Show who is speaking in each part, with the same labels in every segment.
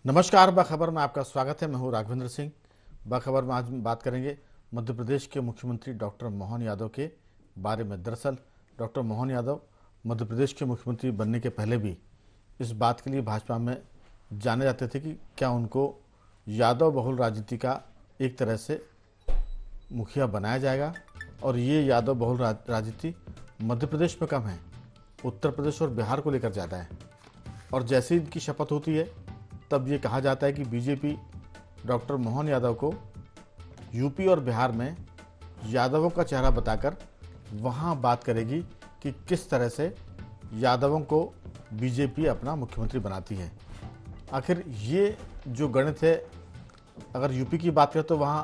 Speaker 1: नमस्कार। बखबर में आपका स्वागत है। मैं हूं राघवेंद्र सिंह। बखबर में आज बात करेंगे मध्य प्रदेश के मुख्यमंत्री डॉक्टर मोहन यादव के बारे में। दरअसल डॉक्टर मोहन यादव मध्य प्रदेश के मुख्यमंत्री बनने के पहले भी इस बात के लिए भाजपा में जाने जाते थे कि क्या उनको यादव बहुल राजनीति का एक तरह से मुखिया बनाया जाएगा। और ये यादव बहुल राजनीति मध्य प्रदेश में कम है, उत्तर प्रदेश और बिहार को लेकर ज़्यादा है। और जैसे ही इनकी शपथ होती है तब ये कहा जाता है कि बीजेपी डॉक्टर मोहन यादव को यूपी और बिहार में यादवों का चेहरा बताकर वहाँ बात करेगी कि किस तरह से यादवों को बीजेपी अपना मुख्यमंत्री बनाती है। आखिर ये जो गणित है, अगर यूपी की बात करें तो वहाँ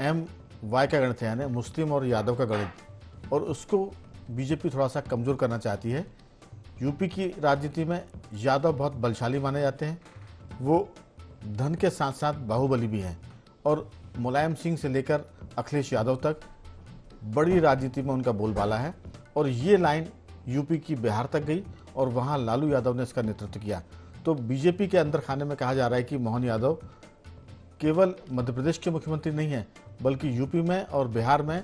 Speaker 1: MY का गणित है, यानी मुस्लिम और यादव का गणित, और उसको बीजेपी थोड़ा सा कमज़ोर करना चाहती है। यूपी की राजनीति में यादव बहुत बलशाली माने जाते हैं, वो धन के साथ साथ बाहुबली भी हैं, और मुलायम सिंह से लेकर अखिलेश यादव तक बड़ी राजनीति में उनका बोलबाला है। और ये लाइन यूपी की बिहार तक गई और वहाँ लालू यादव ने इसका नेतृत्व किया। तो बीजेपी के अंदर खाने में कहा जा रहा है कि मोहन यादव केवल मध्य प्रदेश के मुख्यमंत्री नहीं हैं, बल्कि यूपी में और बिहार में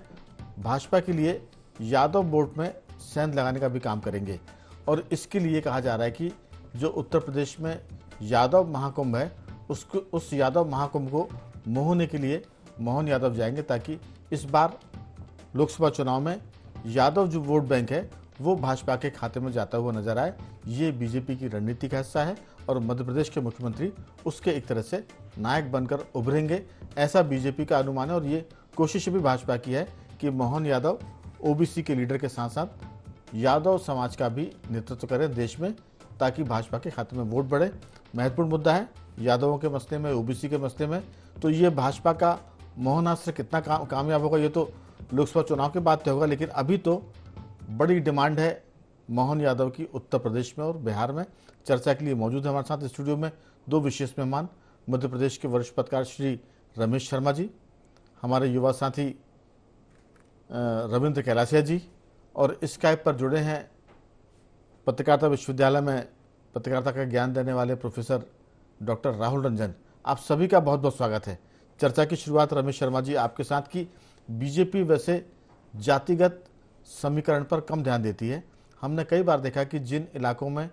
Speaker 1: भाजपा के लिए यादव वोट में सेंध लगाने का भी काम करेंगे। और इसके लिए कहा जा रहा है कि जो उत्तर प्रदेश में यादव महाकुंभ है, उस यादव महाकुंभ को मोहने के लिए मोहन यादव जाएंगे, ताकि इस बार लोकसभा चुनाव में यादव जो वोट बैंक है वो भाजपा के खाते में जाता हुआ नजर आए। ये बीजेपी की रणनीति का हिस्सा है और मध्य प्रदेश के मुख्यमंत्री उसके एक तरह से नायक बनकर उभरेंगे, ऐसा बीजेपी का अनुमान है। और ये कोशिश भी भाजपा की है कि मोहन यादव ओबीसी के लीडर के साथ साथ यादव समाज का भी नेतृत्व करें देश में, ताकि भाजपा के खाते में वोट बढ़े। महत्वपूर्ण मुद्दा है यादवों के मसले में, ओबीसी के मसले में। तो ये भाजपा का मोहनास्त्र कितना कामयाब होगा ये तो लोकसभा चुनाव के बाद तय होगा, लेकिन अभी तो बड़ी डिमांड है मोहन यादव की उत्तर प्रदेश में और बिहार में। चर्चा के लिए मौजूद है हमारे साथ स्टूडियो में दो विशेष मेहमान, मध्य प्रदेश के वरिष्ठ पत्रकार श्री रमेश शर्मा जी, हमारे युवा साथी रविंद्र कैलासिया जी, और स्काइप पर जुड़े हैं पत्रकारिता विश्वविद्यालय में पत्रकारिता का ज्ञान देने वाले प्रोफेसर डॉक्टर राहुल रंजन। आप सभी का बहुत बहुत स्वागत है। चर्चा की शुरुआत रमेश शर्मा जी आपके साथ की। बीजेपी वैसे जातिगत समीकरण पर कम ध्यान देती है। हमने कई बार देखा कि जिन इलाकों में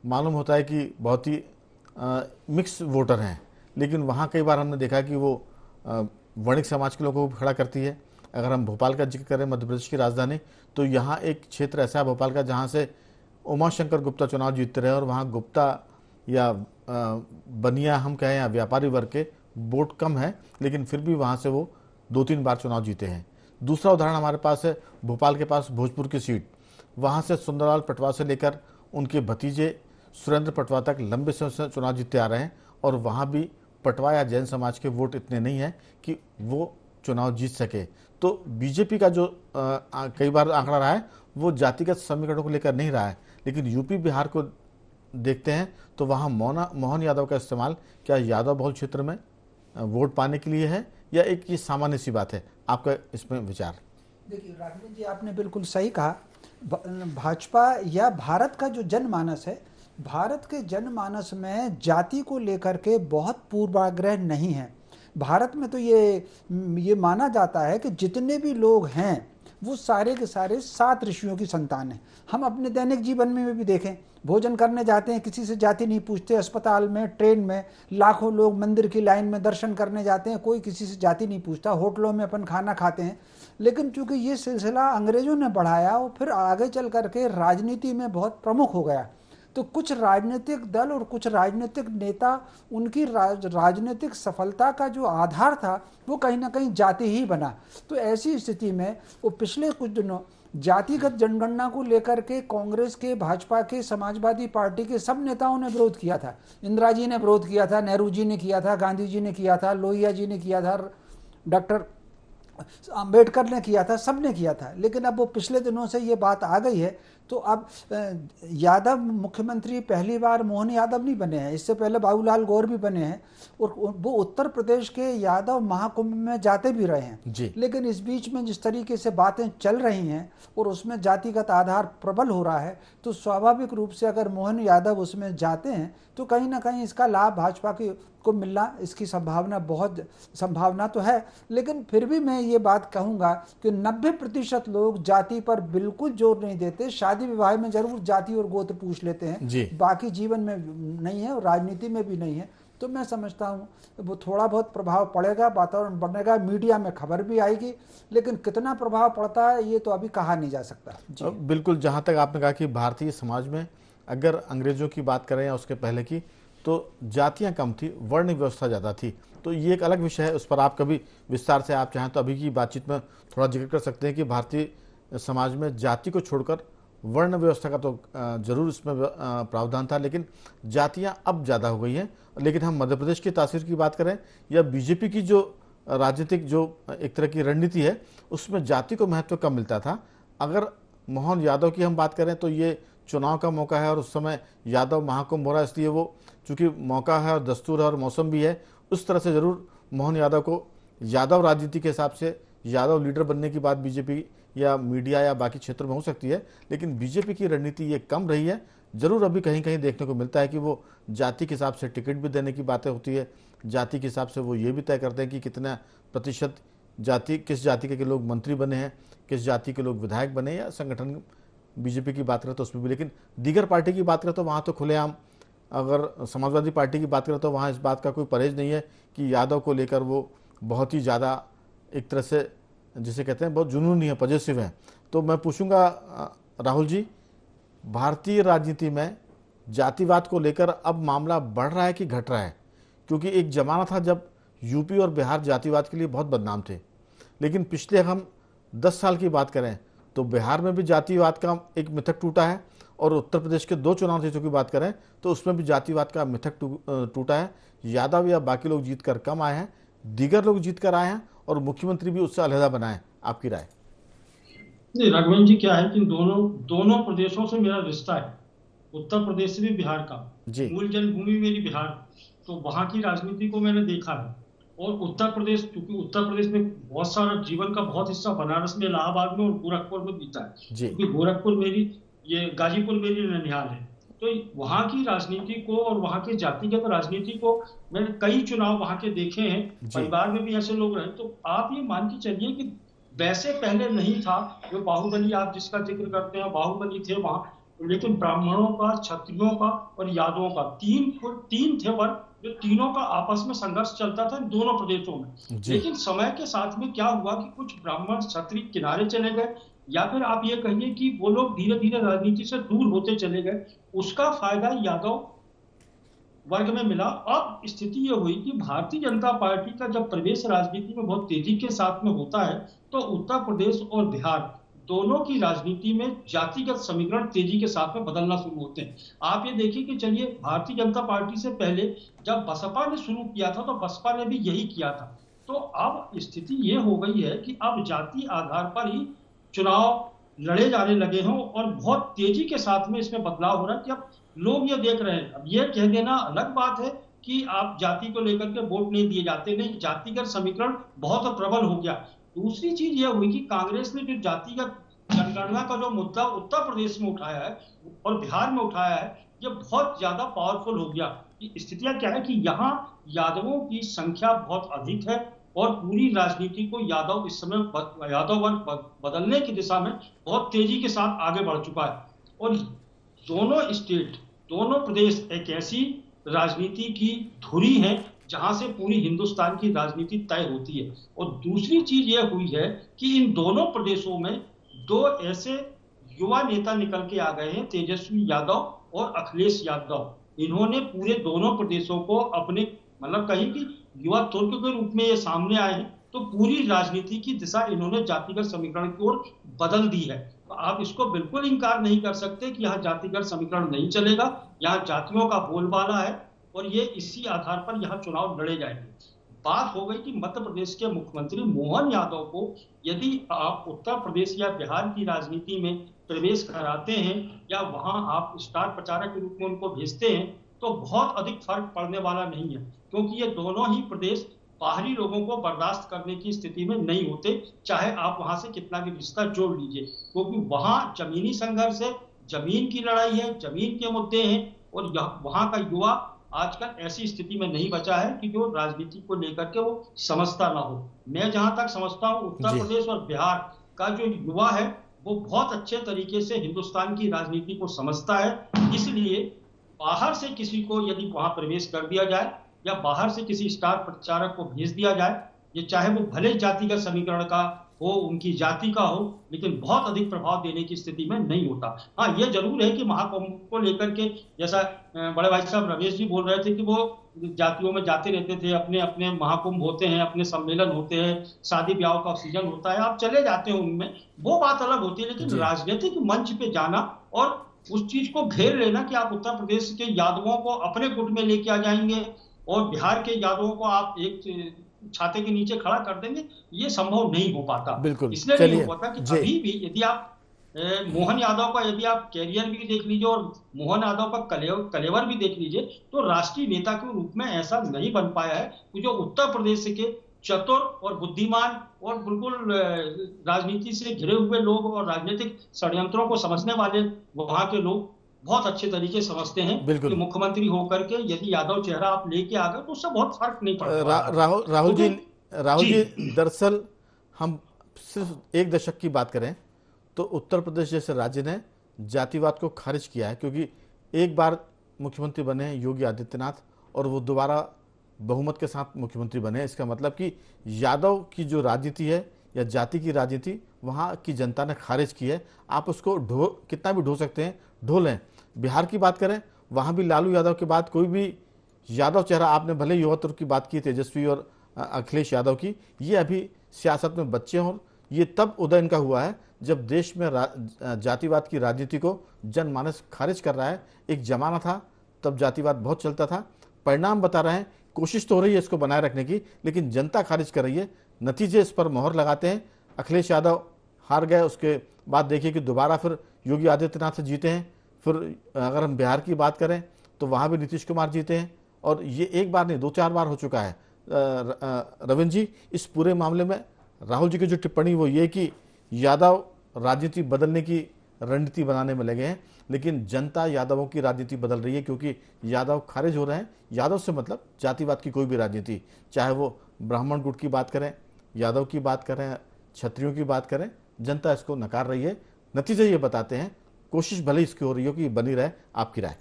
Speaker 1: मालूम होता है कि बहुत ही मिक्स वोटर हैं, लेकिन वहाँ कई बार हमने देखा कि वो वणिक समाज के लोगों को खड़ा करती है। अगर हम भोपाल का जिक्र करें, मध्य प्रदेश की राजधानी, तो यहाँ एक क्षेत्र ऐसा है भोपाल का जहाँ से उमाशंकर गुप्ता चुनाव जीतते रहे, और वहाँ गुप्ता या बनिया हम कहें या व्यापारी वर्ग के वोट कम है, लेकिन फिर भी वहाँ से वो 2-3 बार चुनाव जीते हैं। दूसरा उदाहरण हमारे पास है भोपाल के पास भोजपुर की सीट, वहाँ से सुंदरलाल पटवा से लेकर उनके भतीजे सुरेंद्र पटवा तक लंबे समय से चुनाव जीतते आ रहे हैं, और वहाँ भी पटवा या जैन समाज के वोट इतने नहीं हैं कि वो चुनाव जीत सके। तो बीजेपी का जो कई बार आंकड़ा रहा है वो जातिगत समीकरणों को लेकर नहीं रहा है, लेकिन यूपी बिहार को देखते हैं तो वहाँ मोहन यादव का इस्तेमाल क्या यादव बहुल क्षेत्र में वोट पाने के लिए है, या एक ये सामान्य सी बात है? आपका इसमें विचार?
Speaker 2: देखिए राघवेंद्र जी, आपने बिल्कुल सही कहा। भाजपा या भारत का जो जनमानस है, भारत के जनमानस में जाति को लेकर के बहुत पूर्वाग्रह नहीं है। भारत में तो ये माना जाता है कि जितने भी लोग हैं वो सारे के सारे 7 ऋषियों की संतान हैं। हम अपने दैनिक जीवन में भी देखें, भोजन करने जाते हैं, किसी से जाति नहीं पूछते। अस्पताल में, ट्रेन में लाखों लोग मंदिर की लाइन में दर्शन करने जाते हैं, कोई किसी से जाति नहीं पूछता। होटलों में अपन खाना खाते हैं। लेकिन चूंकि ये सिलसिला अंग्रेजों ने बढ़ाया और फिर आगे चल करके राजनीति में बहुत प्रमुख हो गया, तो कुछ राजनीतिक दल और कुछ राजनीतिक नेता, उनकी राजनीतिक सफलता का जो आधार था वो कहीं ना कहीं जाति ही बना। तो ऐसी स्थिति में वो पिछले कुछ दिनों जातिगत जनगणना को लेकर के कांग्रेस के, भाजपा के, समाजवादी पार्टी के सब नेताओं ने विरोध किया था। इंदिरा जी ने विरोध किया था, नेहरू जी ने किया था, गांधी जी ने किया था, लोहिया जी ने किया था, डॉक्टर अंबेडकर ने किया था, सबने किया था, लेकिन अब वो पिछले दिनों से ये बात आ गई है। तो अब यादव मुख्यमंत्री पहली बार मोहन यादव नहीं बने हैं, इससे पहले बाबूलाल गौर भी बने हैं, और वो उत्तर प्रदेश के यादव महाकुंभ में जाते भी रहे हैं।
Speaker 1: जी।
Speaker 2: लेकिन इस बीच में जिस तरीके से बातें चल रही हैं और उसमें जातिगत आधार प्रबल हो रहा है, तो स्वाभाविक रूप से अगर मोहन यादव उसमें जाते हैं तो कहीं ना कहीं इसका लाभ भाजपा को मिलना, इसकी संभावना तो है। लेकिन फिर भी मैं ये बात कहूँगा कि 90% लोग जाति पर बिल्कुल जोर नहीं देते। शादी विवाह में जरूर जाति और गोत्र पूछ लेते
Speaker 1: जी।
Speaker 2: हैं, बाकी जीवन में नहीं है और राजनीति में भी नहीं है। तो मैं समझता हूँ वो थोड़ा बहुत प्रभाव पड़ेगा, वातावरण बनेगा, मीडिया में खबर भी आएगी, लेकिन कितना प्रभाव पड़ता है ये तो अभी कहा नहीं जा सकता। जी।
Speaker 1: बिल्कुल, जहाँ तक आपने कहा कि भारतीय समाज में अगर अंग्रेजों की बात करें या उसके पहले की, तो जातियाँ कम थी, वर्ण व्यवस्था ज़्यादा थी। तो ये एक अलग विषय है, उस पर आप कभी विस्तार से आप चाहें तो अभी की बातचीत में थोड़ा जिक्र कर सकते हैं कि भारतीय समाज में जाति को छोड़कर वर्ण व्यवस्था का तो जरूर इसमें प्रावधान था, लेकिन जातियाँ अब ज़्यादा हो गई हैं। लेकिन हम मध्य प्रदेश की तासीर की बात करें या बीजेपी की जो राजनीतिक जो एक तरह की रणनीति है, उसमें जाति को महत्व कम मिलता था। अगर मोहन यादव की हम बात करें तो ये चुनाव का मौका है और उस समय यादव महाकुंभ हो रहा है, इसलिए वो चूंकि मौका है और दस्तूर है और मौसम भी है, उस तरह से जरूर मोहन यादव को यादव राजनीति के हिसाब से यादव लीडर बनने की बात बीजेपी या मीडिया या बाकी क्षेत्रों में हो सकती है, लेकिन बीजेपी की रणनीति ये कम रही है। जरूर अभी कहीं कहीं देखने को मिलता है कि वो जाति के हिसाब से टिकट भी देने की बातें होती है, जाति के हिसाब से वो ये भी तय करते हैं कि कितना प्रतिशत जाति, किस जाति के लोग मंत्री बने हैं, किस जाति के लोग विधायक बने, या संगठन बीजेपी की बात करें तो उसमें भी। लेकिन दीगर पार्टी की बात करें तो वहाँ तो खुलेआम, अगर समाजवादी पार्टी की बात करें तो वहाँ इस बात का कोई परहेज नहीं है कि यादव को लेकर वो बहुत ही ज़्यादा एक तरह से जिसे कहते हैं बहुत जुनूनी है, पॉजिटिव है। तो मैं पूछूंगा राहुल जी, भारतीय राजनीति में जातिवाद को लेकर अब मामला बढ़ रहा है कि घट रहा है? क्योंकि एक जमाना था जब यूपी और बिहार जातिवाद के लिए बहुत बदनाम थे, लेकिन पिछले हम 10 साल की बात करें तो बिहार में भी जातिवाद का एक मिथक टूटा है, और उत्तर प्रदेश के 2 चुनाव नतीजों की बात करें तो उसमें भी जातिवाद का मिथक टूटा है। यादव या बाकी लोग जीतकर कम आए हैं, दीगर लोग जीतकर आए हैं, और मुख्यमंत्री भी उससे अलहदा बनाए। आपकी राय?
Speaker 3: नहीं राघवेंद्र जी, क्या है कि दोनों प्रदेशों से मेरा रिश्ता है। उत्तर प्रदेश से भी बिहार का, मूल जन्मभूमि मेरी बिहार, तो वहां की राजनीति को मैंने देखा है। और उत्तर प्रदेश, क्योंकि उत्तर प्रदेश में बहुत सारा जीवन का बहुत हिस्सा बनारस में, इलाहाबाद में और गोरखपुर में बीता है, क्योंकि गोरखपुर मेरी, ये गाजीपुर मेरी ननिहाल है। तो वहां की राजनीति को और वहां के जातिगत राजनीति को मैंने कई चुनाव वहां के देखे हैं, परिवार में भी ऐसे लोग रहे। तो आप ये मान के चलिए कि वैसे पहले नहीं था। जो बाहुबली आप जिसका जिक्र करते हैं, बाहुबली थे वहां, लेकिन ब्राह्मणों का, क्षत्रियों का और यादवों का तीन थे वर्ग, जो तीनों का आपस में संघर्ष चलता था दोनों प्रदेशों में। लेकिन समय के साथ में क्या हुआ कि कुछ ब्राह्मण क्षत्रिय किनारे चले गए, या फिर आप ये कहिए कि वो लोग धीरे धीरे राजनीति से दूर होते चले गए। उसका फायदा यादव वर्ग में मिला। अब स्थिति ये हुई कि भारतीय जनता पार्टी का जब प्रवेश राजनीति में बहुत तेजी के साथ में होता है, तो उत्तर प्रदेश और बिहार दोनों की राजनीति में जातिगत समीकरण तेजी के साथ में बदलना शुरू होते हैं। आप ये देखिए कि चलिए, भारतीय जनता पार्टी से पहले जब बसपा ने शुरू किया था तो बसपा ने भी यही किया था। तो अब स्थिति ये हो गई है कि अब जाति आधार पर ही चुनाव लड़े जाने लगे हों, और बहुत तेजी के साथ में इसमें बदलाव हो रहा है कि अब लोग ये देख रहे हैं। अब ये कह देना अलग बात है कि आप जाति को लेकर के वोट नहीं दिए जाते, नहीं, जातिगत समीकरण बहुत प्रबल हो गया। दूसरी चीज यह हुई कि कांग्रेस ने जो जातिगत जनगणना का जो मुद्दा उत्तर प्रदेश में उठाया है और बिहार में उठाया है, ये बहुत ज्यादा पावरफुल हो गया। स्थितियां क्या है कि यहाँ यादवों की संख्या बहुत अधिक है, और पूरी राजनीति को यादव इस समय यादव वर्ग बदलने की दिशा में बहुत तेजी के साथ आगे बढ़ चुका है। और दोनों स्टेट, दोनों प्रदेश एक ऐसी राजनीति की धुरी है जहां से पूरी हिंदुस्तान की राजनीति तय होती है। और दूसरी चीज यह हुई है कि इन दोनों प्रदेशों में 2 ऐसे युवा नेता निकल के आ गए हैं, तेजस्वी यादव और अखिलेश यादव। इन्होंने पूरे दोनों प्रदेशों को अपने, मतलब कहीं कि युवा तुर्क के रूप में ये सामने आए हैं। तो पूरी राजनीति की दिशा इन्होंने जातिगत समीकरण की ओर बदल दी है। तो आप इसको बिल्कुल इंकार नहीं कर सकते कि यहाँ जातिगत समीकरण नहीं चलेगा। यहाँ जातियों का बोलबाला है और ये इसी आधार पर यहाँ चुनाव लड़े जाएंगे। बात हो गई कि मध्य प्रदेश के मुख्यमंत्री मोहन यादव को यदि आप उत्तर प्रदेश या बिहार की राजनीति में प्रवेश कराते हैं या वहां आप स्टार प्रचारक के रूप में उनको भेजते हैं तो बहुत अधिक फर्क पड़ने वाला नहीं है, क्योंकि ये दोनों ही प्रदेश बाहरी लोगों को बर्दाश्त करने की स्थिति में नहीं होते, चाहे आप वहां से कितना भी रिश्ता जोड़ लीजिए, क्योंकि वहां जमीनी संघर्ष है, जमीन की लड़ाई है, जमीन के मुद्दे हैं, और वहां का युवा आजकल ऐसी स्थिति में नहीं बचा है कि जो राजनीति को लेकर के वो समझता ना हो। मैं जहां तक समझता हूं उत्तर प्रदेश और बिहार का जो युवा है वो बहुत अच्छे तरीके से हिंदुस्तान की राजनीति को समझता है, इसलिए बाहर से किसी को यदि वहां प्रवेश कर दिया जाए या बाहर से किसी स्टार प्रचारक को भेज दिया जाए, ये चाहे वो भले जातिगत समीकरण का हो, उनकी जाति का हो, लेकिन बहुत अधिक प्रभाव देने की स्थिति में नहीं होता। हाँ, ये जरूर है कि महाकुंभ को लेकर के जैसा बड़े भाई साहब रमेश जी बोल रहे थे कि वो जातियों में जाते रहते थे, अपने अपने महाकुंभ होते हैं, अपने सम्मेलन होते हैं, शादी ब्याह का सीजन होता है, आप चले जाते हैं उनमें, वो बात अलग होती है, लेकिन राजनीतिक मंच पे जाना और उस चीज को घेर लेना कि आप उत्तर प्रदेश के यादवों को अपने गुट में लेके आ जाएंगे और बिहार के यादवों को आप एक छाते के नीचे खड़ा कर देंगे, ये संभव नहीं हो पाता।
Speaker 1: बिल्कुल,
Speaker 3: इसलिए नहीं हो पाता कि अभी भी यदि आप मोहन यादव का यदि आप कैरियर भी देख लीजिए और मोहन यादव का कलेवर भी देख लीजिए, तो राष्ट्रीय नेता के रूप में ऐसा नहीं बन पाया है कि जो उत्तर प्रदेश के चतुर और बुद्धिमान और बिल्कुल राजनीति से घिरे हुए लोग और राजनीतिक षड्यंत्रों को समझने वाले वहां के लोग बहुत अच्छे तरीके समझते हैं कि मुख्यमंत्री होकर के यदि यादव चेहरा आप लेके आ गए तो उससे बहुत फर्क नहीं पड़ता।
Speaker 1: राहुल जी दरअसल हम सिर्फ एक दशक की बात करें तो उत्तर प्रदेश जैसे राज्य ने जातिवाद को खारिज किया है, क्योंकि एक बार मुख्यमंत्री बने योगी आदित्यनाथ और वो दोबारा बहुमत के साथ मुख्यमंत्री बने। इसका मतलब कि यादव की जो राजनीति है या जाति की राजनीति वहाँ की जनता ने खारिज की है। आप उसको कितना भी ढो सकते हैं, ढो लें। बिहार की बात करें, वहाँ भी लालू यादव के बाद कोई भी यादव चेहरा, आपने भले युवत्व की बात की तेजस्वी और अखिलेश यादव की, ये अभी सियासत में बच्चे हों, ये तब उदय इनका हुआ है जब देश में जातिवाद की राजनीति को जनमानस खारिज कर रहा है। एक जमाना था तब जातिवाद बहुत चलता था, परिणाम बता रहे हैं, कोशिश तो हो रही है इसको बनाए रखने की, लेकिन जनता खारिज कर रही है। नतीजे इस पर मोहर लगाते हैं। अखिलेश यादव हार गए, उसके बाद देखिए कि दोबारा फिर योगी आदित्यनाथ से जीते हैं। फिर अगर हम बिहार की बात करें तो वहाँ भी नीतीश कुमार जीते हैं, और ये एक बार नहीं 2-4 बार हो चुका है। रविंद्र जी, इस पूरे मामले में राहुल जी की जो टिप्पणी वो ये कि यादव राजनीति बदलने की रणनीति बनाने में लगे हैं, लेकिन जनता यादवों की राजनीति बदल रही है, क्योंकि यादव खारिज हो रहे हैं। यादव से मतलब जातिवाद की कोई भी राजनीति, चाहे वो ब्राह्मण गुट की बात करें, यादव की बात करें, क्षत्रियों की बात करें, जनता इसको नकार रही है। नतीजे ये बताते हैं, कोशिश भले इसकी हो रही हो कि बनी रहे। आपकी राय?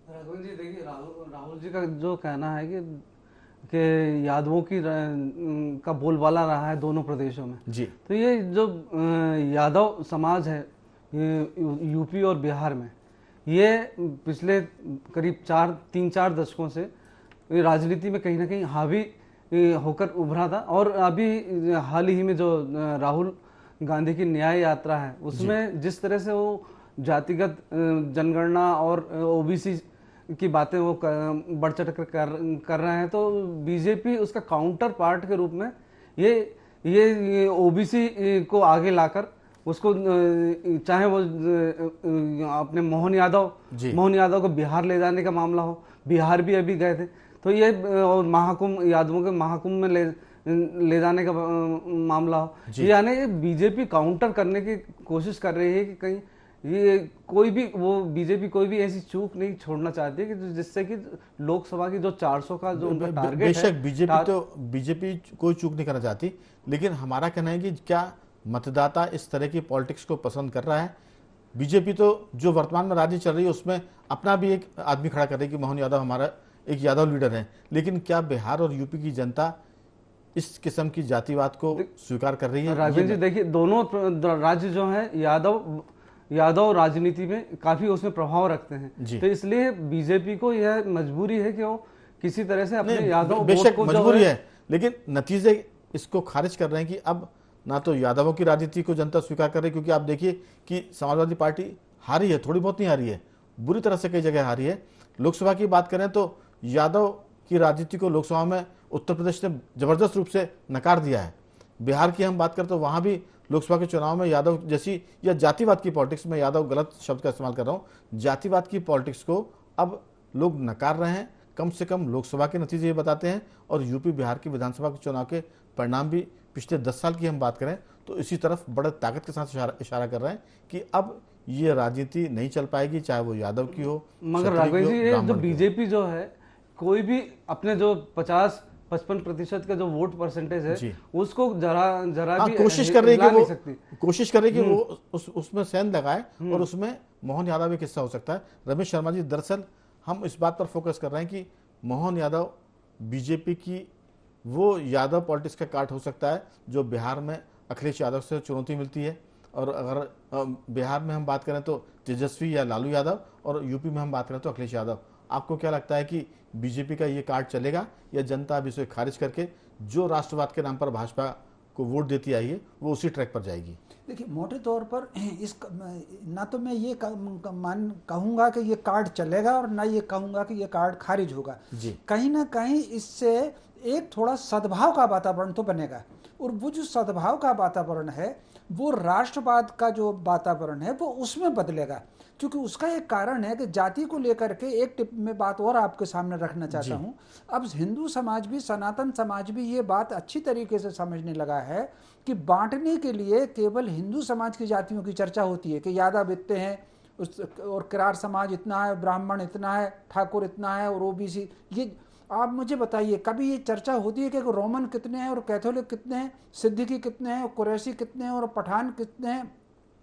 Speaker 4: राघवन जी देखिए, राहुल जी का जो कहना है कि यादवों की का बोलबाला रहा है दोनों प्रदेशों में
Speaker 1: जी, तो
Speaker 4: ये जो यादव समाज है यूपी और बिहार में, ये पिछले करीब 3-4 दशकों से राजनीति में कहीं ना कहीं हावी होकर उभरा था। और अभी हाल ही में जो राहुल गांधी की न्याय यात्रा है उसमें जिस तरह से वो जातिगत जनगणना और ओबीसी की बातें वो बढ़ चढ़ कर रहे हैं, तो बीजेपी उसका काउंटर पार्ट के रूप में ये ओबीसी को आगे लाकर उसको, चाहे वो अपने मोहन यादव को बिहार ले जाने का मामला हो, बिहार भी अभी गए थे, तो ये और महाकुंभ, यादवों के महाकुंभ में ले जाने का मामला हो, यानी बीजेपी काउंटर करने की कोशिश कर रही है कि कहीं ये कोई भी बीजेपी कोई भी ऐसी चूक नहीं छोड़ना चाहती है कि जिससे कि लोकसभा की जो 400 का जो उनका टारगेट है।
Speaker 1: बेशक बीजेपी कोई चूक नहीं करना चाहती, लेकिन हमारा कहना है कि क्या मतदाता इस तरह की पॉलिटिक्स को पसंद कर रहा है? बीजेपी तो जो वर्तमान में राजनीति चल रही है उसमें अपना भी एक आदमी खड़ा कर रही है कि मोहन यादव हमारा एक यादव लीडर है, लेकिन क्या बिहार और यूपी की जनता इस किस्म की जातिवाद को स्वीकार कर रही है?
Speaker 4: राघवन जी देखिए, दोनों राज्य जो है यादव राजनीति में काफी उसमें प्रभाव रखते हैं, तो इसलिए बीजेपी को यह मजबूरी है कि वो किसी तरह से अपने यादव
Speaker 1: बेशक मजबूरी है, लेकिन नतीजे इसको खारिज कर रहे हैं कि अब ना तो यादवों की राजनीति को जनता स्वीकार कर रही है, क्योंकि आप देखिए कि समाजवादी पार्टी हारी है, थोड़ी बहुत नहीं हारी है, बुरी तरह से कई जगह हारी है। लोकसभा की बात करें तो यादव की राजनीति को लोकसभा में उत्तर प्रदेश ने जबरदस्त रूप से नकार दिया है। बिहार की हम बात करें तो वहां भी लोकसभा के चुनाव में यादव जैसी या जातिवाद की पॉलिटिक्स में, यादव गलत शब्द का इस्तेमाल कर रहा हूं, जातिवाद की पॉलिटिक्स को अब लोग नकार रहे हैं। कम से कम लोकसभा के नतीजे ये बताते हैं, और यूपी बिहार की विधानसभा के चुनाव के परिणाम भी पिछले 10 साल की हम बात करें तो इसी तरफ बड़े ताकत के साथ इशारा कर रहे हैं कि अब ये राजनीति नहीं चल पाएगी, चाहे वो यादव की हो,
Speaker 4: मगर
Speaker 1: क्षत्रिय की
Speaker 4: राघव
Speaker 1: हो,
Speaker 4: जी, ये
Speaker 1: ब्राह्मण
Speaker 4: जो
Speaker 1: की हो।
Speaker 4: बीजेपी जो है, कोई भी अपने जो 50-55% का जो वोट परसेंटेज
Speaker 1: जी।
Speaker 4: है उसको जरा
Speaker 1: हाँ,
Speaker 4: भी
Speaker 1: कोशिश कर रही है
Speaker 4: हिला
Speaker 1: कि
Speaker 4: नहीं
Speaker 1: वो
Speaker 4: सकती।
Speaker 1: कोशिश कर रही है कि वो उसमें सेंध लगाए, और उसमें मोहन यादव एक हिस्सा हो सकता है। रमेश शर्मा जी, दरअसल हम इस बात पर फोकस कर रहे हैं कि मोहन यादव बीजेपी की वो यादव पॉलिटिक्स का काट हो सकता है जो बिहार में अखिलेश यादव से चुनौती मिलती है। और अगर बिहार में हम बात करें तो तेजस्वी या लालू यादव, और यूपी में हम बात करें तो अखिलेश यादव। आपको क्या लगता है कि बीजेपी का ये कार्ड चलेगा, या जनता अब इसे खारिज करके जो राष्ट्रवाद के नाम पर भाजपा को वोट देती आई है वो उसी ट्रैक पर जाएगी?
Speaker 2: देखिए, मोटे तौर पर इस ना तो मैं ये कहूँगा कि ये कार्ड चलेगा और ना ये कहूँगा कि ये कार्ड खारिज होगा।
Speaker 1: जी।
Speaker 2: कहीं ना कहीं इससे एक थोड़ा सद्भाव का वातावरण तो बनेगा, और वो जो सद्भाव का वातावरण है वो राष्ट्रवाद का जो वातावरण है वो उसमें बदलेगा। क्योंकि उसका एक कारण है कि जाति को लेकर के एक टिप में बात और आपके सामने रखना चाहता हूँ। अब हिंदू समाज भी, सनातन समाज भी ये बात अच्छी तरीके से समझने लगा है कि बांटने के लिए केवल हिंदू समाज की जातियों की चर्चा होती है कि यादव इतने हैं, और किरार समाज इतना है, ब्राह्मण इतना है, ठाकुर इतना है, और ओबीसी। ये आप मुझे बताइए, कभी ये चर्चा होती है कि रोमन कितने हैं और कैथोलिक कितने हैं, सिद्दीकी कितने हैं और कुरैशी कितने हैं और पठान कितने हैं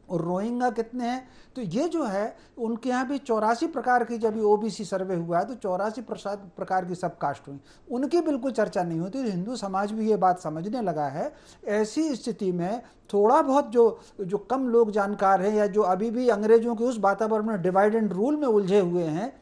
Speaker 2: और रोहिंग्या कितने हैं? तो ये जो है उनके यहाँ भी 84 प्रकार की, जब ओबीसी सर्वे हुआ है तो 84 प्रकार की सब कास्ट हुई, उनकी बिल्कुल चर्चा नहीं होती। तो हिंदू समाज भी ये बात समझने लगा है। ऐसी स्थिति में थोड़ा बहुत जो कम लोग जानकार हैं, या जो अभी भी अंग्रेजों के उस वातावरण में डिवाइड एंड रूल में उलझे हुए हैं,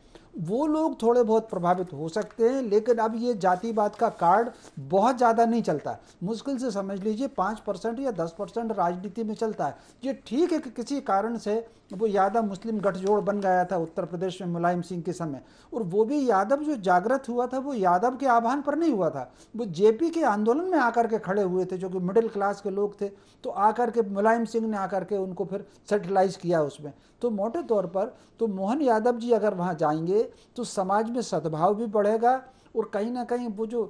Speaker 2: वो लोग थोड़े बहुत प्रभावित हो सकते हैं। लेकिन अब ये जातिवाद का कार्ड बहुत ज़्यादा नहीं चलता। मुश्किल से समझ लीजिए 5% या 10% राजनीति में चलता है। ये ठीक है कि किसी कारण से वो यादव मुस्लिम गठजोड़ बन गया था उत्तर प्रदेश में मुलायम सिंह के समय, और वो भी यादव जो जागृत हुआ था वो यादव के आह्वान पर नहीं हुआ था, वो जेपी के आंदोलन में आकर के खड़े हुए थे, जो कि मिडिल क्लास के लोग थे। तो आकर के मुलायम सिंह ने आकर के उनको फिर सेटलाइज किया उसमें। तो मोटे तौर पर तो मोहन यादव जी अगर वहाँ जाएंगे तो समाज में सद्भाव भी बढ़ेगा, और कहीं ना कहीं वो जो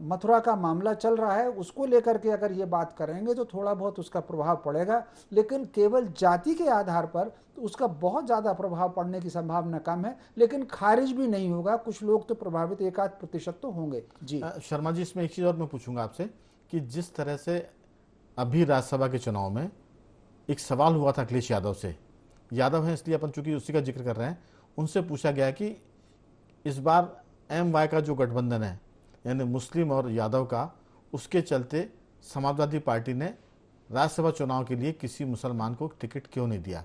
Speaker 2: मथुरा का मामला चल रहा है उसको लेकर के अगर ये बात करेंगे तो थोड़ा बहुत उसका प्रभाव पड़ेगा। लेकिन केवल जाति के आधार पर तो उसका बहुत ज़्यादा प्रभाव पड़ने की संभावना कम है, लेकिन खारिज भी नहीं होगा। कुछ लोग तो प्रभावित 1-8% तो होंगे। जी
Speaker 1: शर्मा जी, इसमें एक चीज़ और मैं पूछूंगा आपसे कि जिस तरह से अभी राज्यसभा के चुनाव में एक सवाल हुआ था अखिलेश यादव से, यादव हैं इसलिए अपन चूंकि उसी का जिक्र कर रहे हैं, उनसे पूछा गया कि इस बार MY का जो गठबंधन है यानी मुस्लिम और यादव का, उसके चलते समाजवादी पार्टी ने राज्यसभा चुनाव के लिए किसी मुसलमान को टिकट क्यों नहीं दिया।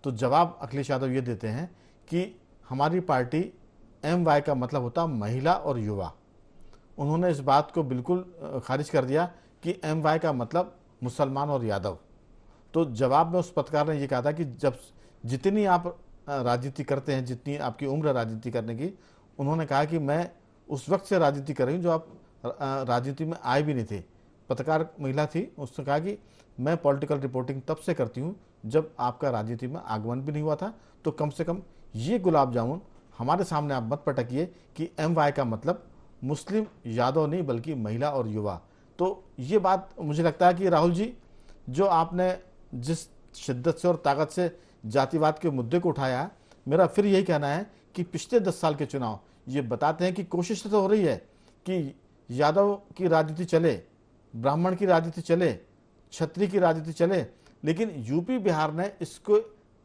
Speaker 1: तो जवाब अखिलेश यादव ये देते हैं कि हमारी पार्टी MY का मतलब होता महिला और युवा। उन्होंने इस बात को बिल्कुल खारिज कर दिया कि MY का मतलब मुसलमान और यादव। तो जवाब में उस पत्रकार ने यह कहा था कि जब जितनी आप राजनीति करते हैं, जितनी आपकी उम्र राजनीति करने की, उन्होंने कहा कि मैं उस वक्त से राजनीति कर रही हूँ जो आप राजनीति में आए भी नहीं थे। पत्रकार महिला थी, उसने कहा कि मैं पॉलिटिकल रिपोर्टिंग तब से करती हूँ जब आपका राजनीति में आगमन भी नहीं हुआ था। तो कम से कम ये गुलाब जामुन हमारे सामने आप मत पटकिए कि MY का मतलब मुस्लिम यादव नहीं बल्कि महिला और युवा। तो ये बात मुझे लगता है कि राहुल जी, जो आपने जिस शिद्दत से और ताकत से जातिवाद के मुद्दे को उठाया, मेरा फिर यही कहना है कि पिछले 10 साल के चुनाव ये बताते हैं कि कोशिश तो हो रही है कि यादव की राजनीति चले, ब्राह्मण की राजनीति चले, क्षत्रिय की राजनीति चले, लेकिन यूपी बिहार ने इसको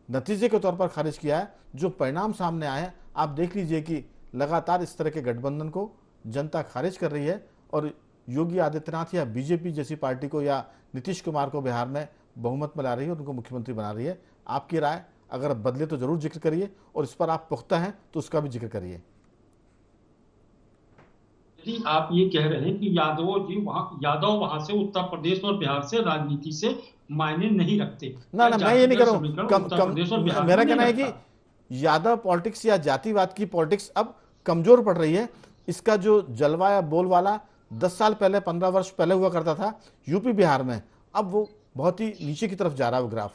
Speaker 1: नतीजे के तौर पर खारिज किया है। जो परिणाम सामने आए आप देख लीजिए कि लगातार इस तरह के गठबंधन को जनता खारिज कर रही है, और योगी आदित्यनाथ या बीजेपी जैसी पार्टी को या नीतीश कुमार को बिहार में बहुमत में ला रही है और उनको मुख्यमंत्री बना रही है। आपकी राय अगर बदले तो जरूर जिक्र करिए, और इस पर आप पुख्ता हैं तो उसका भी जिक्र करिए।
Speaker 3: यदि आप ये कह रहे हैं कि यादव वहां से उत्तर प्रदेश और बिहार से राजनीति से मायने नहीं रखते,
Speaker 1: ना मैं ये नहीं कर रहा हूं। मेरा कहना है कि यादव पॉलिटिक्स या जातिवाद की पॉलिटिक्स अब कमजोर पड़ रही है। इसका जो जलवा या बोलवाला 10 साल पहले, 15 वर्ष पहले हुआ करता था यूपी बिहार में, अब वो बहुत ही नीचे की तरफ जा रहा है वो ग्राफ।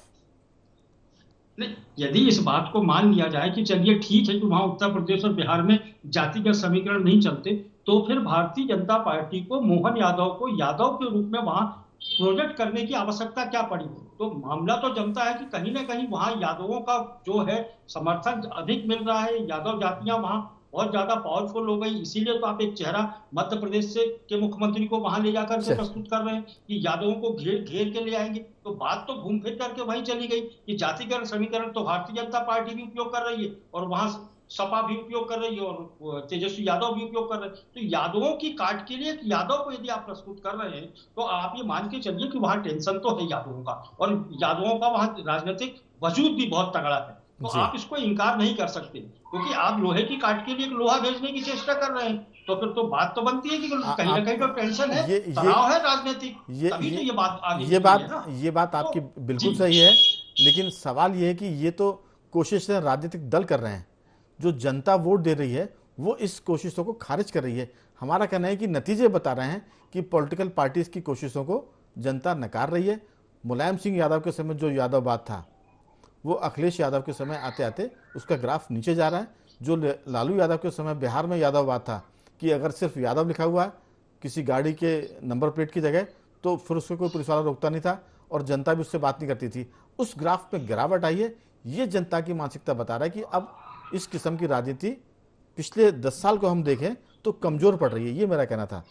Speaker 3: नहीं, यदि इस बात को मान लिया जाए कि चलिए ठीक है कि वहां उत्तर प्रदेश और बिहार में जातिगत समीकरण नहीं चलते, तो फिर भारतीय जनता पार्टी को मोहन यादव को यादव के रूप में वहां प्रोजेक्ट करने की आवश्यकता क्या पड़ी? तो मामला तो जमता है कि कहीं ना कहीं वहां यादवों का जो है समर्थन अधिक मिल रहा है, यादव जातियां वहां बहुत ज्यादा पावरफुल हो गई, इसीलिए तो आप एक चेहरा मध्य प्रदेश से के मुख्यमंत्री को वहां ले जाकर के प्रस्तुत कर रहे हैं कि यादवों को घेर घेर के ले आएंगे। तो बात तो घूम फिर करके वहीं चली गई कि जातिगत समीकरण तो भारतीय जनता पार्टी भी उपयोग कर रही है और वहां सपा भी उपयोग कर रही है और तेजस्वी यादव भी उपयोग कर रहे हैं। तो यादवों की काट के लिए यादव को यदि आप प्रस्तुत कर रहे हैं तो आप ये मान के चलिए कि वहां टेंशन तो है यादवों का, और यादवों का वहां राजनीतिक वजूद भी बहुत तगड़ा है। तो आप इसको इनकार नहीं कर सकते, क्योंकि आप लोहे की काट के लिए लोहा भेजने की चेष्टा कर रहे हैं। तो फिर तो बात तो बनती है कि कहीं ना कहीं तो टेंशन है, तनाव है राजनीतिक, तभी तो ये बात आगे
Speaker 1: ये बात आपकी बिल्कुल सही है। लेकिन सवाल ये है कि ये तो कोशिशें राजनीतिक दल कर रहे हैं, जो जनता वोट दे रही है वो इस कोशिशों को खारिज कर रही है। हमारा कहना है कि नतीजे बता रहे हैं कि पॉलिटिकल पार्टीज की कोशिशों को जनता नकार रही है। मुलायम सिंह यादव के समय जो यादववाद था वो अखिलेश यादव के समय आते आते उसका ग्राफ नीचे जा रहा है। जो लालू यादव के समय बिहार में यादववाद था कि अगर सिर्फ यादव लिखा हुआ है किसी गाड़ी के नंबर प्लेट की जगह तो फिर उसको कोई पुलिस वाला रोकता नहीं था और जनता भी उससे बात नहीं करती थी, उस ग्राफ में गिरावट आई है। ये जनता की मानसिकता बता रहा है कि अब इस किस्म की राजनीति पिछले 10 साल को हम देखें तो कमजोर पड़ रही है। ये मेरा कहना था।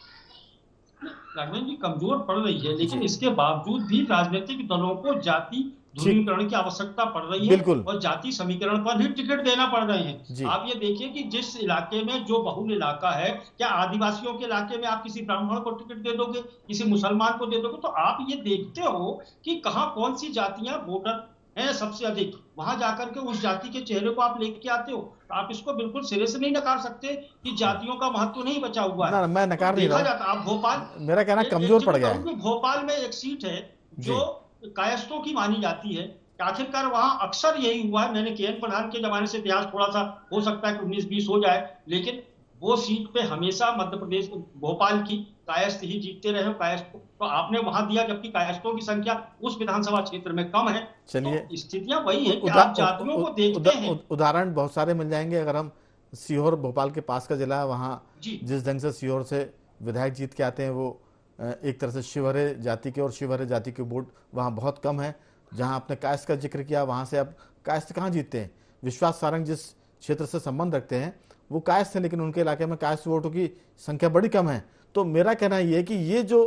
Speaker 3: राघवेंद्र जी, कमजोर पड़ रही है, लेकिन इसके बावजूद भी राजनीतिक दलों को जाति ध्रुवीकरण की आवश्यकता पड़ रही है और जाति समीकरण पर ही टिकट देना पड़ रहे हैं। आप ये देखिए कि जिस इलाके में जो बहुल इलाका है, क्या आदिवासियों के इलाके में आप किसी ब्राह्मण को टिकट दे दोगे, किसी मुसलमान को दे दोगे? तो आप ये देखते हो कि कहां कौन सी जातियां वोटर है सबसे अधिक, वहां जाकर के उस जाति के चेहरे को आप लेके आते हो। तो आप इसको बिल्कुल सिरे से नहीं नकार सकते कि जातियों का महत्व नहीं बचा हुआ है।
Speaker 1: मैं नकार नहीं रहा।
Speaker 3: आप भोपाल,
Speaker 1: मेरा कहना कमजोर पड़ गया है।
Speaker 3: भोपाल में एक सीट है जो कायस्थों की मानी जाती है, आखिरकार वहां अक्सर यही हुआ है। मैंने के.एन. प्रधान के जमाने से इतिहास थोड़ा सा हो सकता है कि 19-20 हो जाए, लेकिन वो सीट पे हमेशा मध्य प्रदेश भोपाल की कायस्थ ही जीतते रहे। कायस्थ तो आपने वहां दिया, जबकि कायस्थों की संख्या उस विधानसभा क्षेत्र में कम है।
Speaker 1: चलिए,
Speaker 3: तो स्थितियां वही है कि आप जातियों को देखते हैं।
Speaker 1: उदाहरण बहुत सारे मिल जाएंगे। अगर हम सीहोर, भोपाल के पास का जिला है, वहाँ जिस ढंग से सीहोर से विधायक जीत के आते हैं वो एक तरह से शिवहरे जाति के, और शिवहरे जाति के वोट वहाँ बहुत कम है। जहाँ आपने कायस्थ का जिक्र किया वहाँ से अब कायस्थ कहाँ जीतते हैं? विश्वास सारंग जिस क्षेत्र से संबंध रखते हैं वो कायस्थ है, लेकिन उनके इलाके में कायस्थ वोटों की संख्या बड़ी कम है। तो मेरा कहना ये है कि ये जो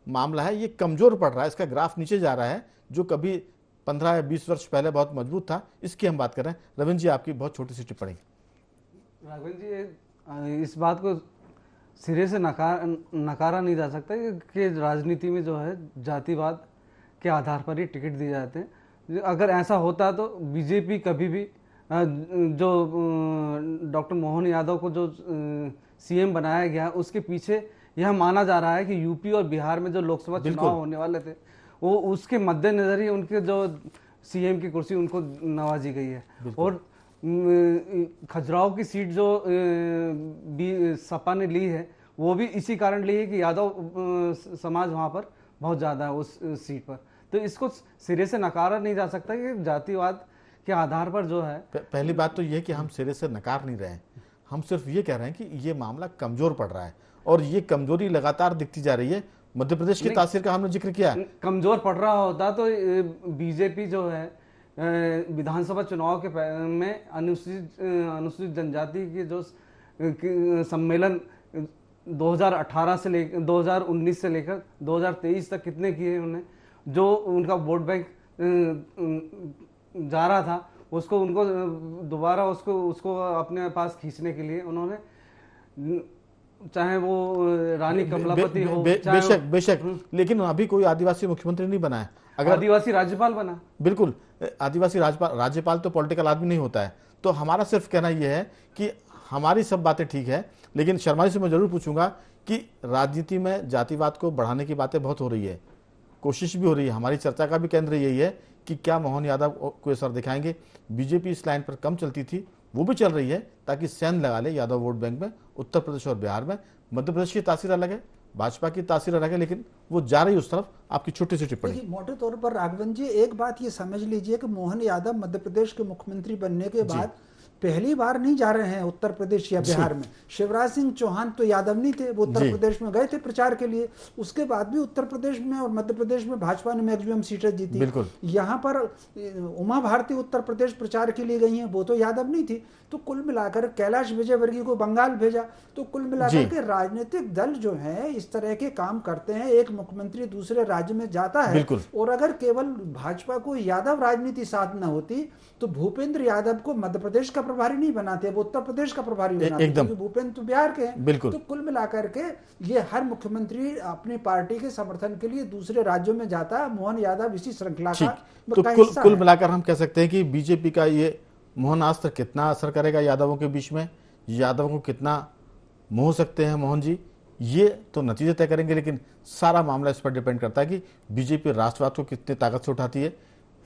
Speaker 1: मामला है ये कमजोर पड़ रहा है, इसका ग्राफ नीचे जा रहा है, जो कभी 15 या 20 वर्ष पहले बहुत मजबूत था। इसकी हम बात कर रहे हैं। रविंद्र जी, आपकी बहुत छोटी सी टिप्पणी।
Speaker 4: राघवेंद्र जी, इस बात को सिरे से नकारा नहीं जा सकता कि राजनीति में जो है जातिवाद के आधार पर ही टिकट दिए जाते हैं। अगर ऐसा होता तो बीजेपी कभी भी जो डॉक्टर मोहन यादव को जो सीएम बनाया गया उसके पीछे यह माना जा रहा है कि यूपी और बिहार में जो लोकसभा चुनाव होने वाले थे वो उसके मद्देनजर ही उनके जो सीएम की कुर्सी उनको नवाजी गई है। और खजुराहो की सीट जो सपा ने ली है वो भी इसी कारण ली है कि यादव समाज वहाँ पर बहुत ज़्यादा है उस सीट पर। तो इसको सिरे से नकारा नहीं जा सकता कि जातिवाद के आधार पर जो है।
Speaker 1: पहली बात तो ये कि हम सिरे से नकार नहीं रहे हैं, हम सिर्फ ये कह रहे हैं कि ये मामला कमजोर पड़ रहा है और ये कमजोरी लगातार दिखती जा रही है। मध्य प्रदेश की तासीर का हमने जिक्र किया।
Speaker 4: कमजोर पड़ रहा होता तो बीजेपी जो है विधानसभा चुनाव के में अनुसूचित जनजाति के जो सम्मेलन 2018 से लेकर 2019 से लेकर 2023 तक कितने किए उन्होंने, जो उनका वोट बैंक जा रहा था उसको उनको दोबारा उसको अपने पास खींचने के लिए उन्होंने, चाहे वो रानी कमलापति हो,
Speaker 1: बेशक, लेकिन अभी कोई आदिवासी मुख्यमंत्री नहीं बना है।
Speaker 4: अगर आदिवासी राज्यपाल बना,
Speaker 1: बिल्कुल, आदिवासी राज्यपाल तो पॉलिटिकल आदमी नहीं होता है। तो हमारा सिर्फ कहना यह है कि हमारी सब बातें ठीक है, लेकिन शर्मा जी से मैं जरूर पूछूंगा कि राजनीति में जातिवाद को बढ़ाने की बातें बहुत हो रही है, कोशिश भी हो रही है। हमारी चर्चा का भी केंद्र यही है कि क्या मोहन यादव को असर दिखाएंगे। बीजेपी इस लाइन पर कम चलती थी, वो भी चल रही है ताकि सैन लगा ले यादव वोट बैंक में उत्तर प्रदेश और बिहार में। मध्य प्रदेश की तासीर अलग है, भाजपा की तासीर अलग है, लेकिन वो जा रही उस तरफ। आपकी छोटी सी टिप्पणी।
Speaker 2: देखिए, मोटे तौर पर राघवन जी एक बात ये समझ लीजिए कि मोहन यादव मध्य प्रदेश के मुख्यमंत्री बनने के बाद पहली बार नहीं जा रहे हैं उत्तर प्रदेश या बिहार में। शिवराज सिंह चौहान तो यादव नहीं थे, वो उत्तर प्रदेश में गए थे प्रचार के लिए, उसके बाद भी उत्तर प्रदेश में और मध्य प्रदेश में भाजपा ने मैक्सिमम सीटें जीती। यहाँ पर उमा भारती उत्तर प्रदेश प्रचार के लिए गई हैं, वो तो यादव नहीं थी। तो कुल मिलाकर कैलाश विजयवर्गीय को बंगाल भेजा। तो कुल मिलाकर के राजनीतिक दल जो है इस तरह के काम करते हैं, एक मुख्यमंत्री दूसरे राज्य में जाता है, और अगर केवल भाजपा को यादव राजनीति साथ न होती तो भूपेंद्र यादव को मध्य प्रदेश का प्रभारी नहीं बनाते, वो उत्तर प्रदेश का प्रभारी बनाते, क्योंकि भूपेंद्र तो बिहार के हैं। तो कुल मिलाकर के ये हर मुख्यमंत्री अपनी पार्टी के समर्थन के लिए दूसरे राज्यों में जाता है। मोहन यादव इसी श्रृंखला का
Speaker 1: तो कुल मिलाकर हम कह सकते हैं कि बीजेपी का ये मोहन अस्त्र कितना असर करेगा यादवों के बीच में, यादवों को कितना मोह सकते हैं मोहन जी, ये तो नतीजे तय करेंगे। लेकिन सारा मामला इस पर डिपेंड करता है कि बीजेपी राष्ट्रवाद को कितनी ताकत से उठाती है,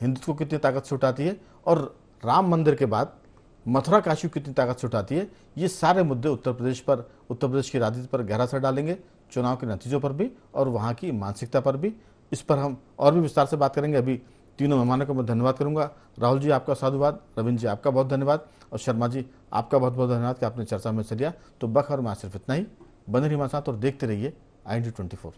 Speaker 1: हिंदुत्व को कितनी ताकत से उठाती है, और राम मंदिर के बाद मथुरा काशी को कितनी ताकत से उठाती है। ये सारे मुद्दे उत्तर प्रदेश की राजनीति पर गहरा असर डालेंगे, चुनाव के नतीजों पर भी और वहाँ की मानसिकता पर भी। इस पर हम और भी विस्तार से बात करेंगे। अभी तीनों मेहमानों को मैं धन्यवाद करूंगा। राहुल जी आपका साधुवाद, रविंद्र जी आपका बहुत धन्यवाद, और शर्मा जी आपका बहुत बहुत धन्यवाद कि आपने चर्चा में हिस्सा लिया। तो बखबर में सिर्फ इतना ही। बने रहिए हमारे साथ और देखते रहिए IND24।